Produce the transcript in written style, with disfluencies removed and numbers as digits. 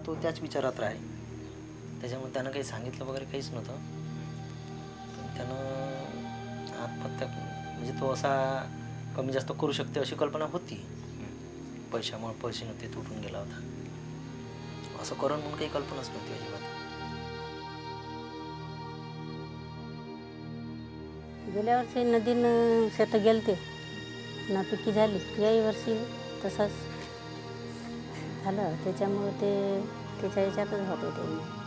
तो त्याच विचारात राही. त्याच्यामुळे त्यानं काही सांगितलं वगैरे काहीच नव्हतं. पण त्यानं आत्महत्या म्हणजे तो असा कमी जास्त करू शकते अशी कल्पना होती. पैशामुळे पैसे नव्हते, तुटून गेला होता. असं करून म्हणून काही कल्पनाच नव्हती अजिबात. गेल्या वर्षी नदीनं शेतं गेलते, नापिकी झाली. याही वर्षी तसंच झालं. त्याच्यामुळे ते त्याच्या याच्यातच होते ते.